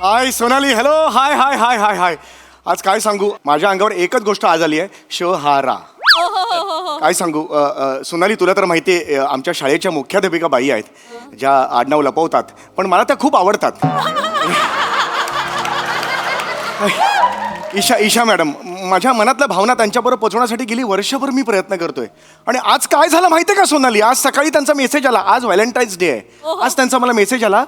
हाय Sonali, hello. हाय हाय हाय हाय हाय. आज काय सांगू, माझ्या अंगावर एकच गोष्ट आज आली आहे, शहारा. काय सांगू सोनाली, तुला तर माहिती आहे आमच्या शाळेच्या मुख्याध्यापिका बाई आहेत, ज्या आडनाव लपवतात, पण मला त्या खूप आवडतात. ईशा मॅडम, माझ्या मनातल्या भावना त्यांच्याबरोबर पोहोचवण्यासाठी गेली वर्षभर मी प्रयत्न करतोय. आणि आज काय झालं माहिती आहे का सोनाली, आज सकाळी त्यांचा मेसेज आला. आज व्हॅलेंटाईन्स डे आहे. आज त्यांचा मला मेसेज आला,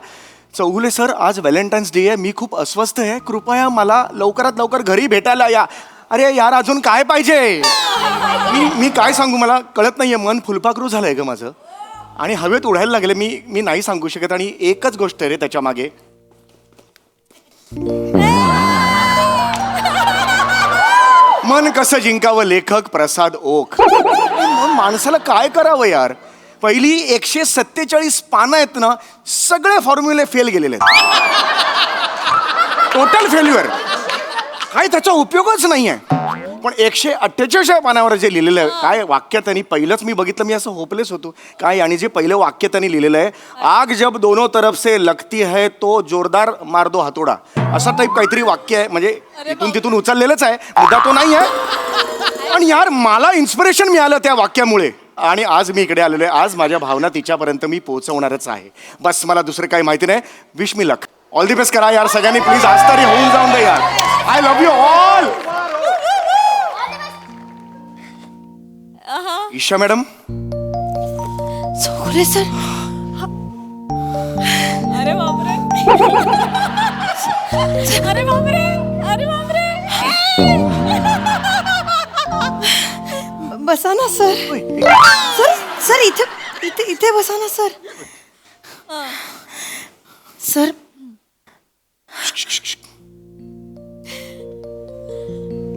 चौगुले सर आज व्हॅलेंटाईन्स डे आहे, मी खूप अस्वस्थ आहे, कृपया मला लवकरात लवकर घरी भेटायला या. अरे यार, अजून काय पाहिजे. मी काय सांगू, मला कळत नाहीये, मन फुलपाखरू झालंय ग माझं आणि हवेत उडायला लागले. मी नाही सांगू शकत. आणि एकच गोष्ट आहे रे त्याच्या मागे, मन कसं जिंकावं लेखक प्रसाद ओक. माणसाला काय करावं यार. पहिली 147 पानं आहेत ना, सगळे फॉर्म्युले फेल गेलेले आहेत. टोटल फेल्युअर, काय त्याचा उपयोगच नाही आहे. पण 148 पानावर जे लिहिलेलं आहे, काय वाक्य त्यांनी पहिलंच मी बघितलं, मी असं होपलेस होतो काय. आणि जे पहिलं वाक्य त्यांनी लिहिलेलं आहे, आग जब दोनों तरफ से लगती है तो जोरदार मार दो हातोडा, असं टाईप काहीतरी वाक्य आहे. म्हणजे इथून तिथून उचललेलंच आहे, मुद्दा तो नाही आहे. पण यार, मला इन्स्पिरेशन मिळालं त्या वाक्यामुळे आणि आज मी इकडे आलेलो आहे. आज माझ्या भावना तिच्यापर्यंत मी पोहोचवणारच आहे. बस मला दुसरं काही माहिती नाही. Wish me luck. All the best करा यार सगळ्यांनी, प्लीज. आज तरी होऊन जाऊन दे यार. I love you all. Isha madam. Chougule sir. अरे बापरे. अरे बापरे. अरे बापरे. बसा ना सर. सर सर इथे इथे इथे बसा ना sir. Sir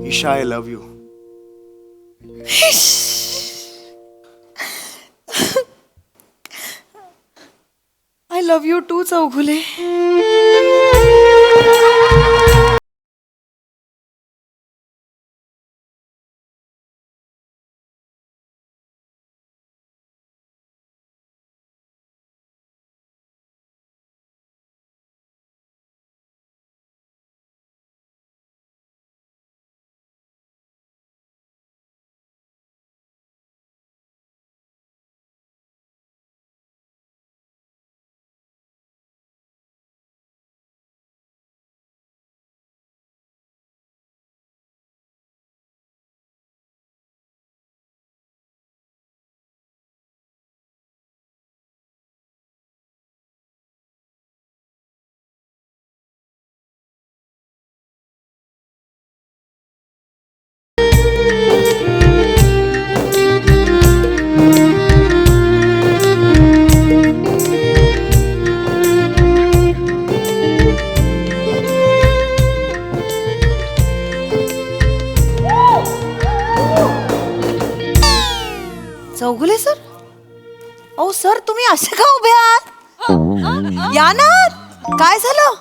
Isha, I love you. I love you too Chougule. Chougule sir. Oh sir, तुम्ही असे का उभे आहात? या ना. काय झालं?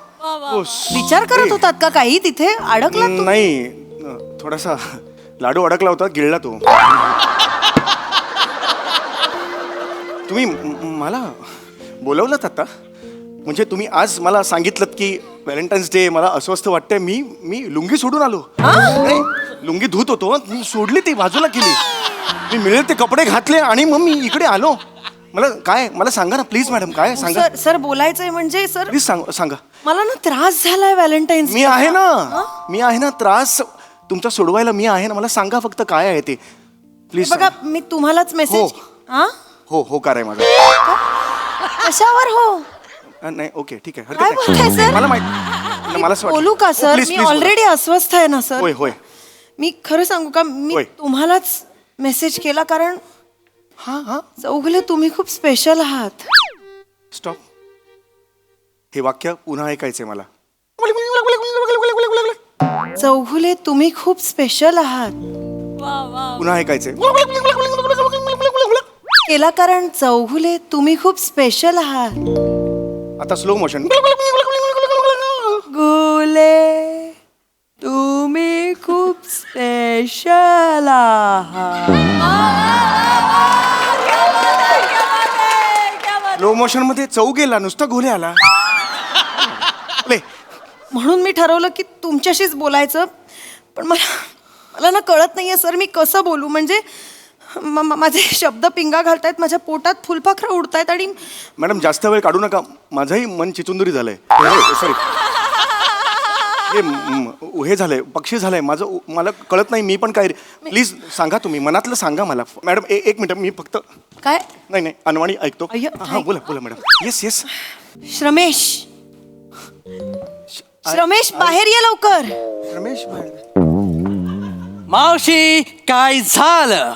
विचार करत होतात का काही? तिथे अडकला? नाही, थोडासा लाडू अडकला होता, गिळला तो. तुम्ही मला बोलवलंत आता, म्हणजे तुम्ही आज मला सांगितलं की व्हॅलेंटाईन्स डे, मला अस्वस्थ वाटतंय. मी लुंगी सोडून आलो. नाही, लुंगी धुत होतो, मी सोडली, ती बाजूला केली, मी मिळेल ते कपडे घातले आणि मग मी इकडे आलो. मला सांगा ना प्लीज मॅडम, काय सांगा. सर सर बोलायचंय म्हणजे सर प्लीज सांगा. मला ना त्रास झालाय व्हॅलेंटाईन्स. मी आहे ना, त्रास तुमचा सोडवायला मी आहे ना. मला सांगा फक्त काय आहे ते, प्लीज. बघा, मी तुम्हालाच मेसेज. हो कार आहे माझा. कशावर हो? नाही, ओके, ठीक आहे, काय बोलताय सर? मला माहिती, मला असं बोलू का सर? मी ऑलरेडी अस्वस्थ आहे ना सर. होय. मी खरं सांगू का, मी तुम्हालाच मेसेज केला कारण चौगुले, तुम्ही खूप स्पेशल आहात. स्टॉप. हे वाक्य पुन्हा ऐकायचंय मला. चौगुले, तुम्ही खूप स्पेशल आहात. पुन्हा ऐकायचंय. केला कारण चौगुले, तुम्ही खूप स्पेशल आहात. आता स्लो मोशन. गुले, तुम्ही खूप स्पेशल आहात. स्लो मोशन मध्ये चौ गेला, नुसता घोले आला. म्हणून मी ठरवलं की तुमच्याशीच बोलायचं. पण मला ना कळत नाहीये सर मी कसं बोलू. म्हणजे माझे शब्द पिंगा घालतायत, माझ्या पोटात फुलपाखरं उडतायत आणि मॅडम जास्त वेळ काढू नका, माझंही मन चिचुंदुरी झालंय. सॉरी, हे झालंय, पक्षी झालंय माझं, मला कळत नाही मी पण काय. प्लीज सांगा, तुम्ही मनातलं सांगा मला. मॅडम एक मिनिट, मी फक्त काय. नाही अनवाणी ऐकतो. अय्यो, हां बोला बोला मॅडम. येस श्रमेश बाहेर ये लवकर. रमेश मावशी काय झालं?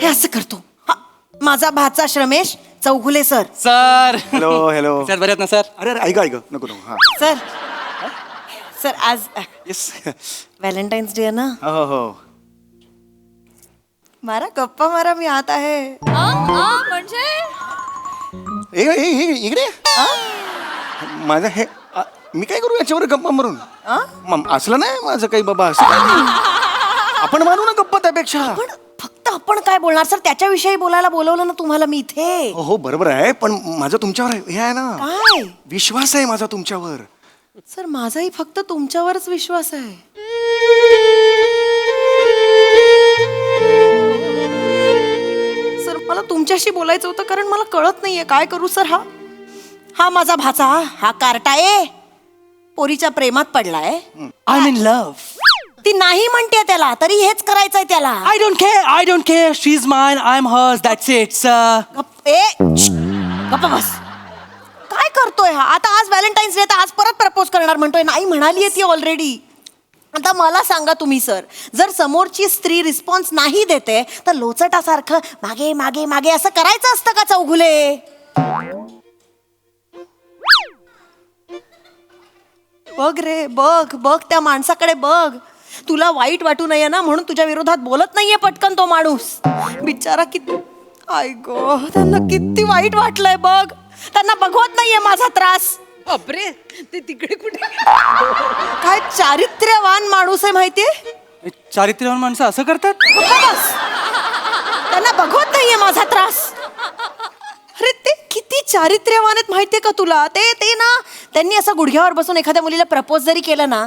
हे असं करतो. हा, माझा भाचा Shramesh Chougule sir. Sir hello sir बरे आहेत ना सर? अरे ऐका नको हां. सर आज येस. व्हॅलेंटाईन्स डे आहे ना. हो मारा गप्पा मारा, मी आत आहे. म्हणजे इकडे माझं हे मी काय करू याच्यावर गप्पा मारून? असलं नाही माझं काही बाबा, असं काही नाही. आपण मारू ना गप्पा त्यापेक्षा. पण फक्त आपण काय बोलणार सर, त्याच्याविषयी बोलायला बोलवलं ना तुम्हाला मी इथे. हो बरोबर आहे, पण माझा तुमच्यावर हे आहे ना, काय विश्वास आहे माझा तुमच्यावर. सर माझाही फक्त तुमच्यावरच विश्वास आहे. सर मला तुमच्याशी बोलायचं होतं, कारण मला कळत नाहीये काय करू. सर हा माझा भाचा, हा कार्टा आहे, पोरीच्या प्रेमात पडलाय. I am in love. ती नाही म्हणते त्याला, तरी हेच करायचंय त्याला. I don't care she is mine, I am hers, that's it sir. गप्पा बस. काय करतोय हा आता? आज व्हॅलेंटाईन्स डे, तर आज परत प्रपोज करणार म्हणतोय. नाही म्हणाली ती ऑलरेडी. आता मला सांगा तुम्ही सर, जर समोरची स्त्री रिस्पॉन्स नाही देते तर लोचटासारखं मागे मागे मागे असं करायचं असतं का चौगुले? बघ रे, बघ त्या माणसाकडे बघ. तुला वाईट वाटू नये ना म्हणून तुझ्या विरोधात बोलत नाहीये पटकन तो माणूस. बिचारा किती, आय गो, त्यांना किती वाईट वाटलंय बघ. त्यांना बघवत नाहीये माझा त्रास. बापरे, ते तिकडे कुठे? काय चारित्र्यवान माणूस आहे माहितीये. चारित्र्यवान माणसं असं करतात? बस. त्यांना बघवत नाहीये माझा त्रास. अरे ते किती चारित्र्यवान आहेत माहितीये का तुला? ते ना, त्यांनी असं गुडघ्यावर बसून एखाद्या मुलीला प्रपोज जरी केलं ना,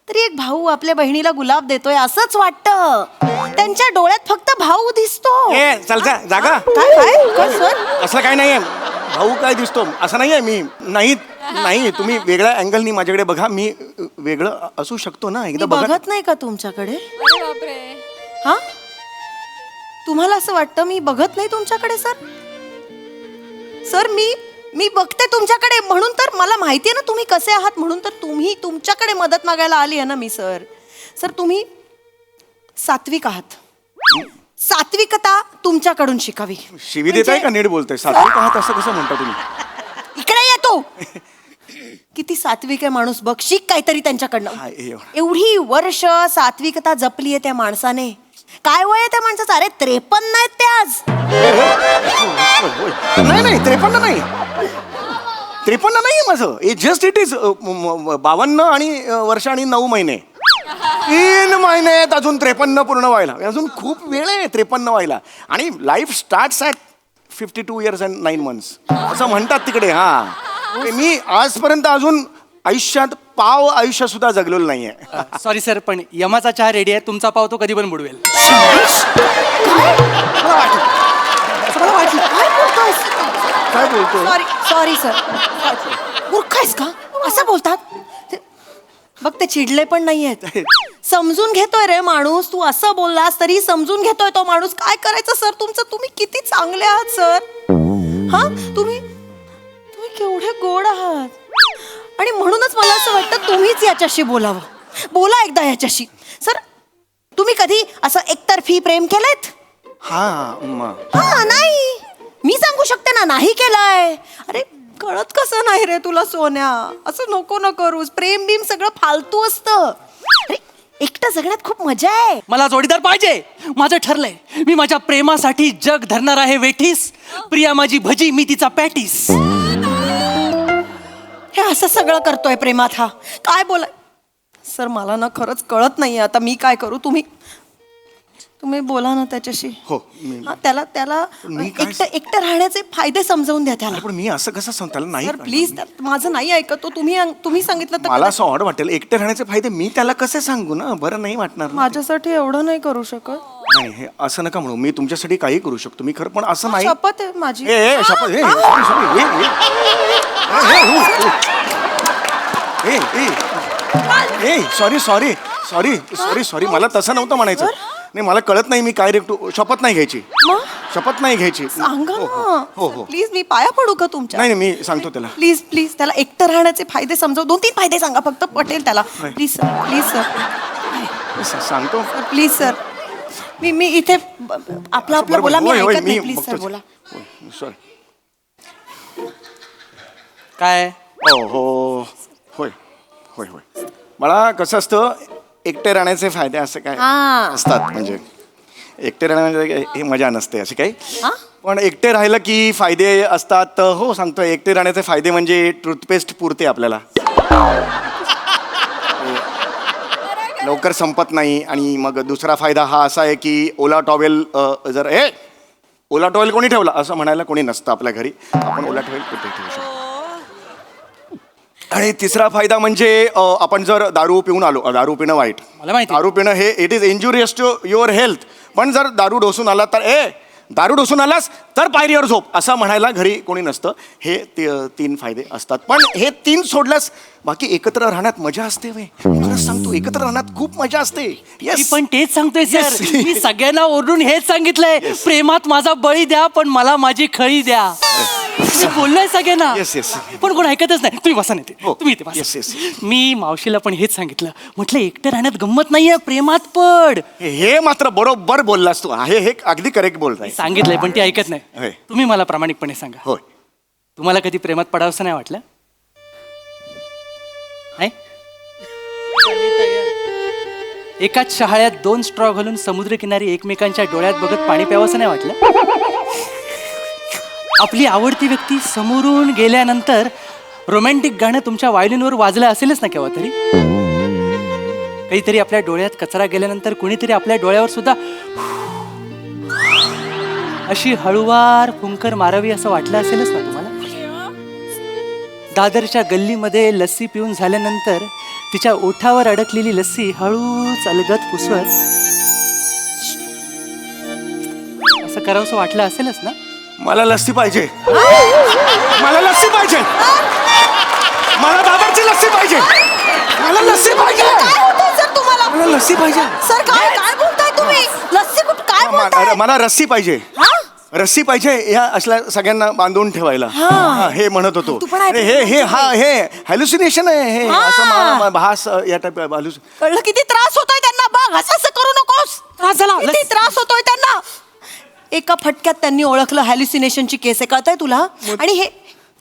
तरी एक भाऊ आपल्या बहिणीला गुलाब देतोय असंच वाटतं. त्यांच्या डोळ्यात फक्त भाऊ दिसतो. चल जागा. काय सर? असं काय नाहीये, भाऊ काय दिसतो असं नाहीये. मी नाही तुम्ही वेगळ्या अँगलनी माझ्याकडे बघा. मी वेगळं असू शकतो ना, एकदा बघा. बघत नाही का तुमच्याकडे? अरे बापरे. हा, तुम्हाला असं वाटतं मी बघत नाही तुमच्याकडे? सर मी बघते तुमच्याकडे, म्हणून तर मला माहितीये ना तुम्ही कसे आहात, म्हणून तर तुमच्याकडे मदत मागायला आली आहे ना मी. सर तुम्ही सात्विक आहात. सात्विकता तुमच्याकडून शिकावी. शिवी देताय का नीट बोलताय? सात्विक आहात असं कसं म्हणता तुम्ही? इकडे येतो. किती सात्विक आहे माणूस बघ, शिक काहीतरी त्यांच्याकडनं. हाय, एवढं. एवढी वर्ष सात्विकता जपली आहे त्या माणसाने. काय वय आहे त्या माणसाचं? अरे 53 आहेत ते आज. नाही 53 नाही माझं. इट इज 52 वर्ष आणि 9 महिने. 3 महिने आहेत अजून 53 पूर्ण व्हायला. अजून खूप वेळ आहे 53 व्हायला. आणि life starts at 52 years and 9 months असं म्हणतात तिकडे. मी आजपर्यंत अजून आयुष्यात पाव आयुष्य सुद्धा जगलेलं नाहीये. सॉरी सर, पण यमाचा चहा रेडी आहे, तुमचा पाव तो कधी पण बुडवेल. काय बोलतो? Sorry sir. मूर्ख आहेस का? असं बोलतात? बघ ते चिडले पण नाहीयेत. समजून घेतोय रे माणूस. तू असं बोललास तरी समजून घेतोय तो माणूस. काय करायचं सर तुमचं? तुम्ही किती चांगले आहात सर. हा, तुम्ही केवढे गोड आहात. आणि म्हणूनच मला असं वाटतं तुम्हीच याच्याशी बोलावं. बोला एकदा याच्याशी. सर तुम्ही कधी असं एकतर्फी प्रेम केलंत? हा नाही, मी सांगू शकते ना, नाही केलंय. अरे कळत कसं नाही रे तुला सोन्या? असं नको न करूस. प्रेम बीम सगळं फालतू असतं. अरे एकटं जगण्यात खूप मजा आहे. मला जोडीदार पाहिजे. माझं ठरलंय, मी माझ्या प्रेमासाठी जग धरणार आहे वेठीस. प्रिया माझी भजी, मी तिचा पॅटीस. हे असं सगळं करतोय प्रेमात हा. काय बोलाय? सर मला ना खरंच कळत नाहीये आता मी काय करू. तुम्ही बोला ना त्याच्याशी. हो मी हा, त्याला मी काय- एकटं राहण्याचे फायदे समजावून द्या त्याला. पण मी असं कसं सांगू त्याला नाही सर प्लीज, माझं नाही ऐकत तो. तुम्ही सांगितलं तर मला असं ऑड वाटेल एकटे राहण्याचे फायदे मी त्याला कसे सांगू ना, बरं नाही वाटणार ना. माझ्यासाठी एवढं नाही करू शकत. नाही हे असं नका म्हणू, मी तुमच्यासाठी काही करू शकतो मी खरं, पण असं नाही. शपथ आहे माझी. शपथ sorry sorry sorry sorry sorry मला तसं नव्हतं म्हणायचं. नाही मला कळत नाही मी काय रे, शपथ नाही घ्यायची, मग शपथ नाही घ्यायची. सांगा हो ना हो प्लीज, मी पाया पडू का तुमच्या? नाही नाही मी सांगतो त्याला. प्लीज प्लीज त्याला एकटं राहण्याचे फायदे समजाव. 2-3 फायदे सांगा फक्त, पटेल त्याला. प्लीज सर, प्लीज सर, सांगतो. Please sir. मी इथे आपलं बोला, मी ऐकत नाही. प्लीज सर बोला. सॉरी. काय हो हो होय होय होय. मला कसं असतं एकटे राहण्याचे फायदे असं काय हा. असतात, म्हणजे एकटे राहण्याचे हे मजा नसते अशी काही. हा? पण एकटे राहिलं की फायदे असतात. तर हो सांगतो, एकटे राहण्याचे फायदे म्हणजे टूथपेस्ट पुरते आपल्याला, लवकर संपत नाही. आणि मग दुसरा फायदा हा असा आहे की ओला टॉवेल जर ओला टॉवेल कोणी ठेवला असं म्हणायला कोणी नसतं आपल्या घरी, आपण ओला टॉवेल कुठे ठेवू शकतो. आणि तिसरा फायदा म्हणजे आपण जर दारू पिऊन आलो, दारू पिणं वाईट, मला माहिती. दारू पिणं हे it is injurious to your health. पण जर दारू डोसून आला तर दारू डोसून आलास तर पायरीवर झोप असं म्हणायला घरी कोणी नसतं. हे 3 फायदे असतात. पण हे 3 सोडल्यास बाकी एकत्र राहण्यात मजा असते. खरंच सांगतो, एकत्र राहण्यात खूप मजा असते. मी येस पण तेच सांगतोय सर. Yes. मी सगळ्यांना ओरडून हेच सांगितलंय, प्रेमात माझा बळी द्या पण मला माझी खळी द्या. मी बोललोय सगळ्यांना. Yes, yes. पण कोण ऐकतच नाही. तुम्ही बसा नाही, हो. तुम्ही इथे Yes, yes. बसा. मी मावशीला पण हेच सांगितलं, म्हटलं एकटं राहण्यात गंमत नाहीये, प्रेमात पड. हे मात्र बरोबर बोललास तू. हे अगदी करेक्ट बोलताय. सांगितलंय पण ती ऐकत नाही. होय. तुम्ही मला प्रामाणिकपणे सांगा, होय. तुम्हाला कधी प्रेमात पडावंसं नाही वाटलं? नाही? एकाच शहाळ्यात 2 स्ट्रॉ घालून समुद्रकिनारी एकमेकांच्या डोळ्यात बघत पाणी प्यावंसं नाही वाटलं? आपली आवडती व्यक्ती समोरून गेल्यानंतर रोमॅन्टिक गाणं तुमच्या व्हायोलिनवर वाजलं असेलच ना केव्हा तरी? काहीतरी आपल्या डोळ्यात कचरा गेल्यानंतर कोणीतरी आपल्या डोळ्यावर सुद्धा अशी हळुवार फुंकर मारावी असं वाटलं असेलच ना तुम्हाला? दादरच्या गल्लीमध्ये लस्सी पिऊन झाल्यानंतर तिच्या ओठावर अडकलेली लस्सी हळूच अलगद पुसवत असं करावंसं वाटलं असेलच ना? मला लस्सी पाहिजे, मला लस्सी पाहिजे, मला दादरची लस्सी पाहिजे, मला लस्सी पाहिजे, काय होतंय सर तुम्हाला? मला लस्सी पाहिजे. सर काय बोलताय तुम्ही? लस्सी काय बोलताय? मला रस्सी पाहिजे, हा? रस्सी पाहिजे या असल्या सगळ्यांना बांधून ठेवायला. हा. हे म्हणत होतो. तू पण ऐकलं हे हॅल्युसिनेशन आहे हे, हा. असं मला भास या टाईप. कळलं किती त्रास होतोय त्यांना? बघ असं करू नकोस. त्रास झाला. किती त्रास होतोय त्यांना. एका फटक्यात त्यांनी ओळखलं हॅल्युसिनेशनची केस आहे. कळतंय तुला? आणि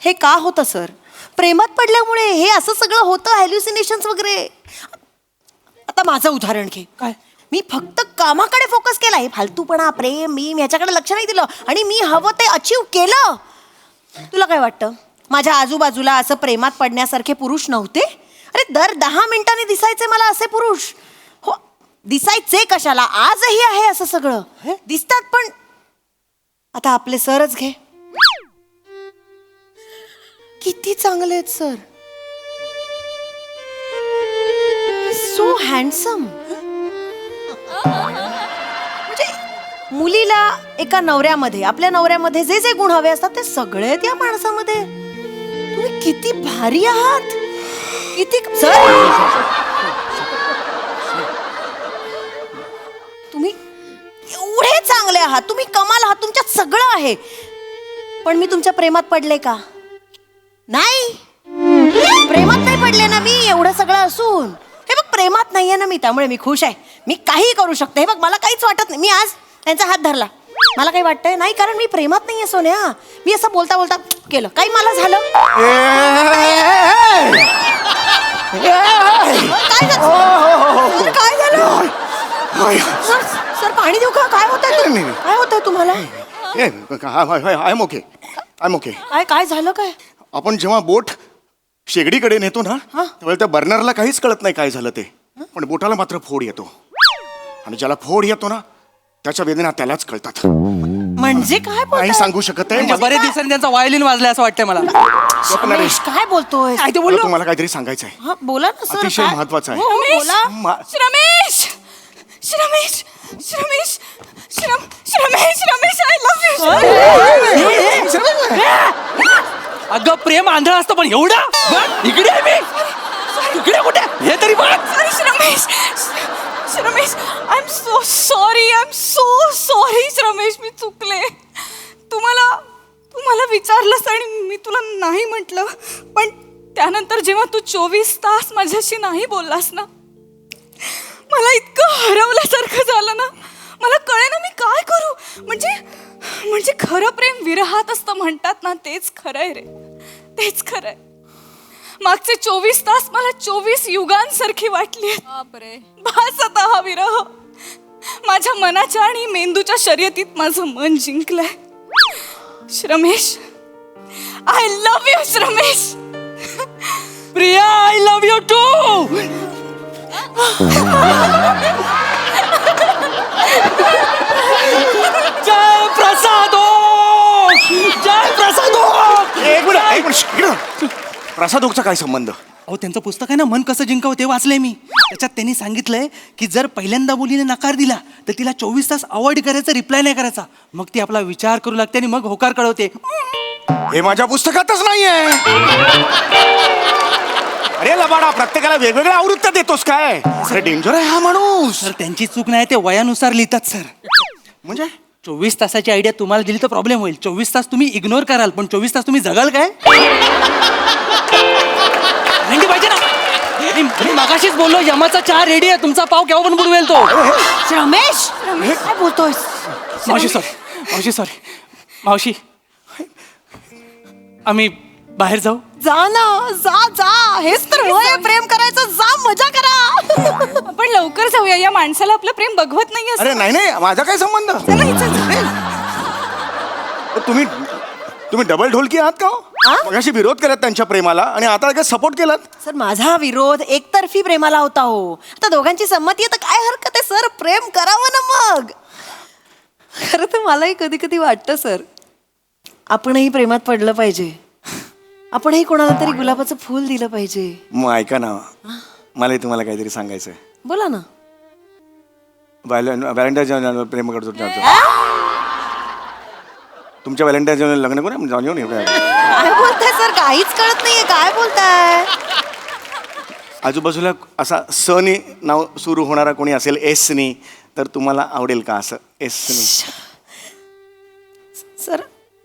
हे का होतं सर? प्रेमात पडल्यामुळे हे असं सगळं होतं, हॅल्युसिनेशन्स वगैरे. आता माझं उदाहरण घे. काय? मी फक्त कामाकडे फोकस केला. हे फालतूपणा, प्रेम, मी ह्याच्याकडे लक्ष नाही दिलं आणि मी हवं ते अचीव केलं. तुला काय वाटतं माझ्या आजूबाजूला असं प्रेमात पडण्यासारखे पुरुष नव्हते? अरे दर 10 मिनिटांनी दिसायचे मला असे पुरुष. हो, दिसायचे कशाला, आजही आहे असं सगळं दिसतात. पण आता आपले सरच घे, किती चांगले आहेत सर. So handsome. म्हणजे मुलीला एका नवऱ्यामध्ये, आपल्या नवऱ्यामध्ये जे जे गुण हवे असतात ते सगळे आहेत या माणसामध्ये. तुम्ही किती भारी आहात, किती सर. तुम्ही एवढे चांगले आहात, तुम्ही कमाल आहात, तुमच्यात सगळं आहे. पण मी तुमच्या प्रेमात पडले का? नाही, प्रेमात नाही पडले ना मी, एवढं सगळं असून. हे बघ, प्रेमात नाहीये ना मी, त्यामुळे मी खुश आहे. मी काही करू शकते. हे बघ, मला काहीच वाटत नाही. मी आज त्यांचा हात धरला, मला काही वाटतंय नाही, कारण मी प्रेमात नाहीये सोन्या. मी असं बोलता बोलता केलं, काही मला झालं. काय झालं? सर पाणी देऊ का? काय होतंय? काय होतंय तुम्हाला? I am okay, I am okay. काय झालं? काय? आपण जेव्हा बोट शेगडीकडे नेतो ना, त्यावेळेला त्या बर्नरला काहीच कळत नाही काय झालं ते, पण बोटाला मात्र फोड येतो. आणि ज्याला फोड येतो ना त्याच्या वेदना त्यालाच कळतात. म्हणजे काय नाही बोलतोय? सांगू शकत आहे. म्हणजे बरेच दिवसांनी त्यांचा व्हायोलिन वाजलाय असं वाटतंय मला. रमेश, काय बोलतोय? काय ते मला बोललो? तुम्हाला काहीतरी सांगायचं आहे. हा, बोला ना सर. अतिशय काय? महत्वाचं आहे. हो, हो, बोला. Ramesh Ramesh Ramesh Ramesh Ramesh I love you. अगं प्रेम आंधळ असतं पण एवढा बघ, इकडे आहे मी. इकडे कुठे हे तरी बघ. Ramesh Ramesh I am so sorry Ramesh, मी चुकले. तुम्हाला विचारलंस आणि मी तुला नाही म्हटलं, पण त्यानंतर जेव्हा तू 24 तास माझ्याशी नाही बोललास ना, मला इतकं हरवल्यासारखं झालं ना. मला कळेना मी काय करू. म्हणजे खरं प्रेम विरहात असतं म्हणतात ना, तेच खरंय रे, तेच खरंय. मागचे 24 तास मला 24 युगांसारखी वाटली. बापरे, बास आता हा विरह. माझ्या मनाच्या आणि मेंदूच्या शर्यतीत माझं मन जिंकलंय. Shramesh, I love you Shramesh. Priya I love you too. जय प्रसादो, जय प्रसादो. एक मिनिट. प्रसादोगचा काय संबंध? अहो त्यांचं पुस्तक आहे ना, मन कसं जिंकावं, ते वाचलंय मी. त्याच्यात त्यांनी सांगितलंय की जर पहिल्यांदा मुलीने नकार दिला तर तिला 24 तास अवॉइड करायचा, रिप्लाय नाही करायचा. मग ती आपला विचार करू लागते आणि मग होकार कळवते. हे माझ्या पुस्तकातच नाहीये. अरे लबाडा, प्रत्येकाला वेगवेगळ्या आवृत्त्या देतोस काय? अरे डेंजर आहे हा माणूस. सर त्यांची चूक नाही, ते वयानुसार लिहितात सर. म्हणजे 24 तासाची आयडिया तुम्हाला दिली तर प्रॉब्लेम होईल. 24 तास तुम्ही इग्नोर कराल, पण 24 तास तुम्ही जगाल काय? मेंढी पाहिजे ना. मी मगाशीच बोललो यमाचा चहा रेडी आहे, तुमचा पाव केव्हा पण बुडवेल तो. रमेश, काय बोलतोय? मावशी मावशी आम्ही बाहेर जाऊ. जा ना, जा. हेच तर वय आहे प्रेम करायचं. जा, मजा करा. आपण लवकर जाऊया, या माणसाला आपलं प्रेम बघवत नाही. अरे नाही, माझा काय संबंध? तुम्ही डबल ढोलकी आहात का? मगाशी विरोध केलात त्यांच्या प्रेमाला आणि आता काय सपोर्ट केलात? सर, माझा विरोध एकतर्फी प्रेमाला होता हो. आता दोघांची संमती आहे तर काय हरकत आहे सर, प्रेम करावं ना मग. खरं तर मलाही कधी कधी वाटतं सर, आपणही प्रेमात पडलं पाहिजे. आपणही कोणाला तरी गुलाबाचं फूल दिलं पाहिजे. मग ऐका ना, मला तुम्हाला काहीतरी सांगायचं आहे. बोला ना. व्हॅलेंटाईन प्रेम करतो. तुमच्या व्हॅलेंटाईन लग्न करू जाऊन येऊन काय बोलताय सर, काहीच कळत नाहीये. काय बोलताय? आजूबाजूला असा सनी नाव सुरू होणारा कोणी असेल, एसनी, तर तुम्हाला आवडेल का असं एसनी?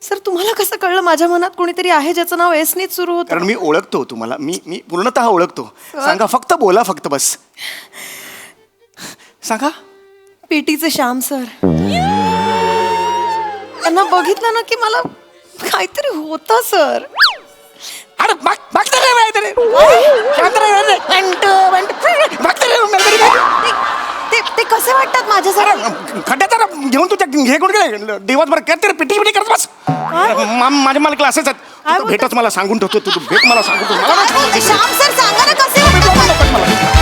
सर तुम्हाला कसं कळलं माझ्या मनात कोणीतरी आहे ज्याचं नाव एसनीच सुरू होतं? कारण मी ओळखतो तुम्हाला. मी पूर्णतः ओळखतो. सांगा, फक्त बोला, फक्त बस सांगा. पेटीचे श्याम सर. त्यांना बघितलं ना की मला काहीतरी होतं सर. ते कसे वाटतात माझ्यासाठी? खड्ड्याचा घेऊन तू हे कोण गेले दिवसभर काय पिटी करत बस. माझ्या मला क्लासेस आहेत. भेटच मला सांगून ठेवतो. तू भेट मला सांगून ठेवतो. श्याम सर सांगा ना कसे वाटतात?